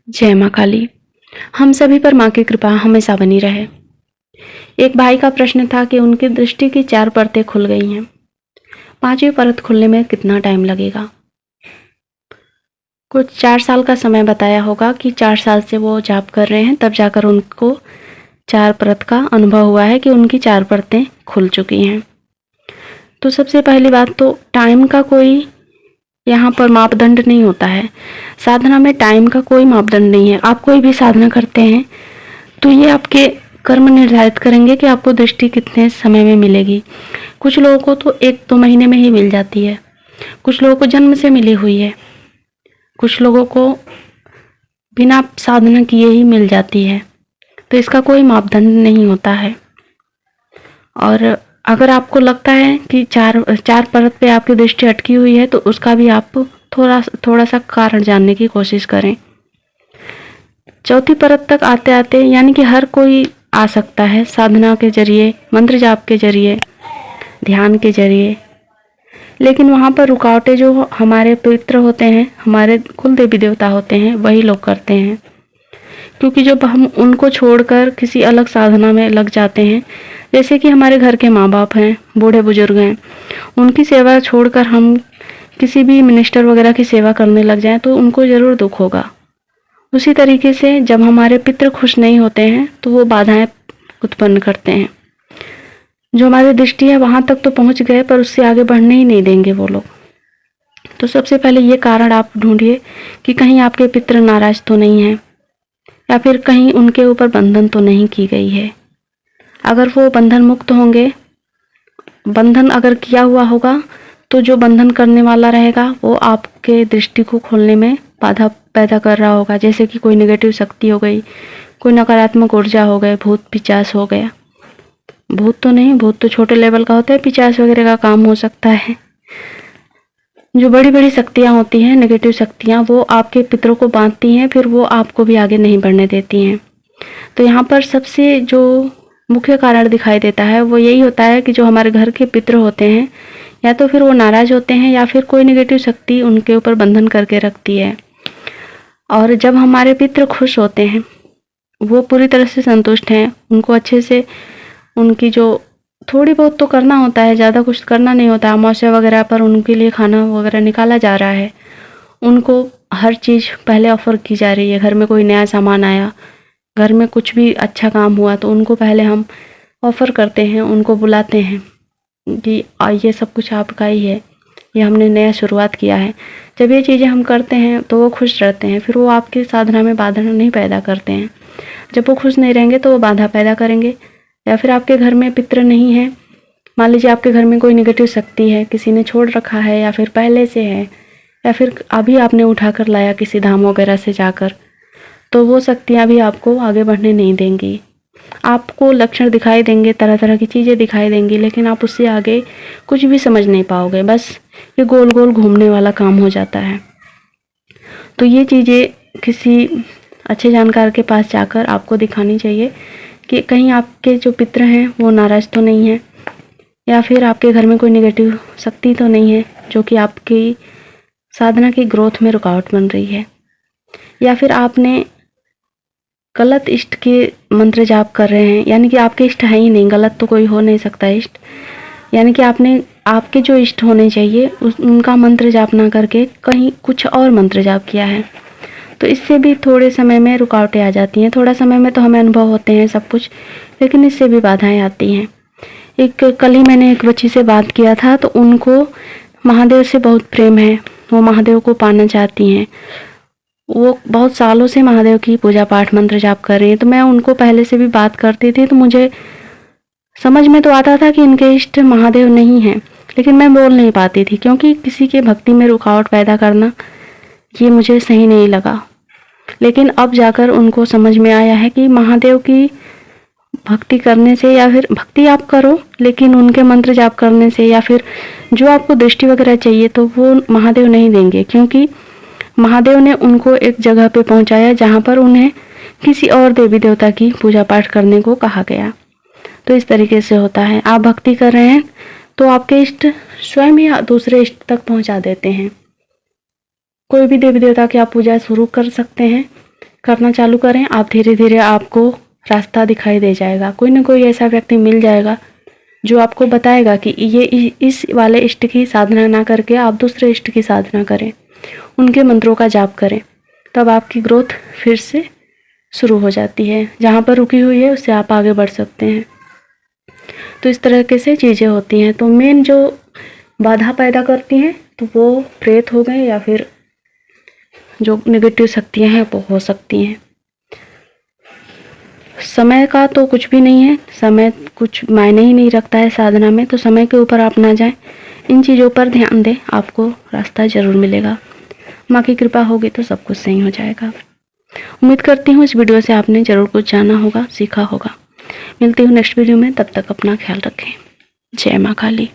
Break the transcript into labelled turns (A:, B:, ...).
A: जय माँ काली। हम सभी पर माँ की कृपा हमेशा बनी रहे। एक भाई का प्रश्न था कि उनकी दृष्टि की 4 परतें खुल गई हैं। 5वीं परत खुलने में कितना टाइम लगेगा? कुछ 4 साल का समय बताया होगा कि 4 साल से वो जाप कर रहे हैं, तब जाकर उनको 4 परत का अनुभव हुआ है कि उनकी 4 परतें खुल चुकी हैं। तो सबसे पहली बात तो टाइम का कोई यहाँ पर मापदंड नहीं होता है। साधना में टाइम का कोई मापदंड नहीं है। आप कोई भी साधना करते हैं तो ये आपके कर्म निर्धारित करेंगे कि आपको दृष्टि कितने समय में मिलेगी। कुछ लोगों को तो 1-2 महीने में ही मिल जाती है, कुछ लोगों को जन्म से मिली हुई है, कुछ लोगों को बिना साधना किए ही मिल जाती है। तो इसका कोई मापदंड नहीं होता है। और अगर आपको लगता है कि चार परत पे आपकी दृष्टि अटकी हुई है तो उसका भी आप थोड़ा सा कारण जानने की कोशिश करें। 4थी परत तक आते आते यानी कि हर कोई आ सकता है साधना के जरिए, मंत्र जाप के जरिए, ध्यान के जरिए। लेकिन वहाँ पर रुकावटें जो हमारे पितृ होते हैं, हमारे कुल देवी देवता होते हैं, वही लोग करते हैं। क्योंकि जब हम उनको छोड़कर किसी अलग साधना में लग जाते हैं, जैसे कि हमारे घर के माँ बाप हैं, बूढ़े बुजुर्ग हैं, उनकी सेवा छोड़कर हम किसी भी मिनिस्टर वगैरह की सेवा करने लग जाएं तो उनको ज़रूर दुख होगा। उसी तरीके से जब हमारे पितृ खुश नहीं होते हैं तो वो बाधाएं उत्पन्न करते हैं। जो हमारी दृष्टि है वहाँ तक तो पहुँच गए पर उससे आगे बढ़ने ही नहीं देंगे वो लोग। तो सबसे पहले ये कारण आप ढूंढिए कि कहीं आपके पितृ नाराज तो नहीं हैं, या फिर कहीं उनके ऊपर बंधन तो नहीं की गई है। अगर वो बंधन मुक्त होंगे, बंधन अगर किया हुआ होगा तो जो बंधन करने वाला रहेगा वो आपके दृष्टि को खोलने में बाधा पैदा कर रहा होगा। जैसे कि कोई नेगेटिव शक्ति हो गई, कोई नकारात्मक ऊर्जा हो गए, भूत पिचास हो गया। भूत तो नहीं, भूत तो छोटे लेवल का होता है, पिचास वगैरह का काम हो सकता है। जो बड़ी बड़ी शक्तियाँ होती हैं, नेगेटिव शक्तियाँ, वो आपके पितरों को बांधती हैं, फिर वो आपको भी आगे नहीं बढ़ने देती हैं। तो यहाँ पर सबसे जो मुख्य कारण दिखाई देता है वो यही होता है कि जो हमारे घर के पितृ होते हैं, या तो फिर वो नाराज होते हैं या फिर कोई नेगेटिव शक्ति उनके ऊपर बंधन करके रखती है। और जब हमारे पितृ खुश होते हैं, वो पूरी तरह से संतुष्ट हैं, उनको अच्छे से उनकी जो थोड़ी बहुत तो करना होता है, ज़्यादा कुछ करना नहीं होता। अमावस्या वगैरह पर उनके लिए खाना वगैरह निकाला जा रहा है, उनको हर चीज़ पहले ऑफ़र की जा रही है। घर में कोई नया सामान आया, घर में कुछ भी अच्छा काम हुआ तो उनको पहले हम ऑफ़र करते हैं, उनको बुलाते हैं कि ये सब कुछ आपका ही है, ये हमने नया शुरुआत किया है। जब ये चीज़ें हम करते हैं तो वो खुश रहते हैं, फिर वो आपकी साधना में बाधा नहीं पैदा करते हैं। जब वो खुश नहीं रहेंगे तो वो बाधा पैदा करेंगे। या फिर आपके घर में पितृ नहीं है, मान लीजिए आपके घर में कोई नेगेटिव शक्ति है, किसी ने छोड़ रखा है या फिर पहले से है, या फिर अभी आपने उठा कर लाया किसी धाम वगैरह से जाकर, तो वो शक्तियाँ भी आपको आगे बढ़ने नहीं देंगी। आपको लक्षण दिखाई देंगे, तरह तरह की चीज़ें दिखाई देंगी, लेकिन आप उससे आगे कुछ भी समझ नहीं पाओगे। बस ये गोल गोल घूमने वाला काम हो जाता है। तो ये चीज़ें किसी अच्छे जानकार के पास जाकर आपको दिखानी चाहिए कि कहीं आपके जो पितृ हैं वो नाराज़ तो नहीं है, या फिर आपके घर में कोई नेगेटिव शक्ति तो नहीं है जो कि आपकी साधना की ग्रोथ में रुकावट बन रही है। या फिर आपने गलत इष्ट के मंत्र जाप कर रहे हैं, यानी कि आपके इष्ट है ही नहीं, गलत तो कोई हो नहीं सकता इष्ट, यानी कि आपने आपके जो इष्ट होने चाहिए उनका मंत्र जाप ना करके कहीं कुछ और मंत्र जाप किया है, तो इससे भी थोड़े समय में रुकावटें आ जाती हैं। थोड़ा समय में तो हमें अनुभव होते हैं सब कुछ, लेकिन इससे भी बाधाएं आती हैं। कल ही मैंने एक बच्ची से बात किया था, तो उनको महादेव से बहुत प्रेम है, वो महादेव को पाना चाहती हैं। वो बहुत सालों से महादेव की पूजा पाठ मंत्र जाप कर रही हैं। तो मैं उनको पहले से भी बात करती थी, तो मुझे समझ में तो आता था कि इनके इष्ट महादेव नहीं हैं, लेकिन मैं बोल नहीं पाती थी क्योंकि किसी के भक्ति में रुकावट पैदा करना ये मुझे सही नहीं लगा। लेकिन अब जाकर उनको समझ में आया है कि महादेव की भक्ति करने से, या फिर भक्ति आप करो लेकिन उनके मंत्र जाप करने से, या फिर जो आपको दृष्टि वगैरह चाहिए तो वो महादेव नहीं देंगे, क्योंकि महादेव ने उनको एक जगह पे पहुंचाया जहां पर उन्हें किसी और देवी देवता की पूजा पाठ करने को कहा गया। तो इस तरीके से होता है, आप भक्ति कर रहे हैं तो आपके इष्ट स्वयं ही दूसरे इष्ट तक पहुंचा देते हैं। कोई भी देवी देवता की आप पूजा शुरू कर सकते हैं, करना चालू करें, आप धीरे धीरे आपको रास्ता दिखाई दे जाएगा। कोई ना कोई ऐसा व्यक्ति मिल जाएगा जो आपको बताएगा कि ये इस वाले इष्ट की साधना ना करके आप दूसरे इष्ट की साधना करें, उनके मंत्रों का जाप करें। तब आपकी ग्रोथ फिर से शुरू हो जाती है। जहाँ पर रुकी हुई है उससे आप आगे बढ़ सकते हैं। तो इस तरीके से चीज़ें होती हैं। तो मेन जो बाधा पैदा करती हैं तो वो प्रेत हो गए या फिर जो नेगेटिव शक्तियाँ हैं वो हो सकती हैं। समय का तो कुछ भी नहीं है, समय कुछ मायने ही नहीं रखता है साधना में। तो समय के ऊपर आप ना जाएं, इन चीज़ों पर ध्यान दें, आपको रास्ता ज़रूर मिलेगा। माँ की कृपा होगी तो सब कुछ सही हो जाएगा। उम्मीद करती हूँ इस वीडियो से आपने ज़रूर कुछ जाना होगा, सीखा होगा। मिलती हूँ नेक्स्ट वीडियो में, तब तक अपना ख्याल रखें। जय माँ काली।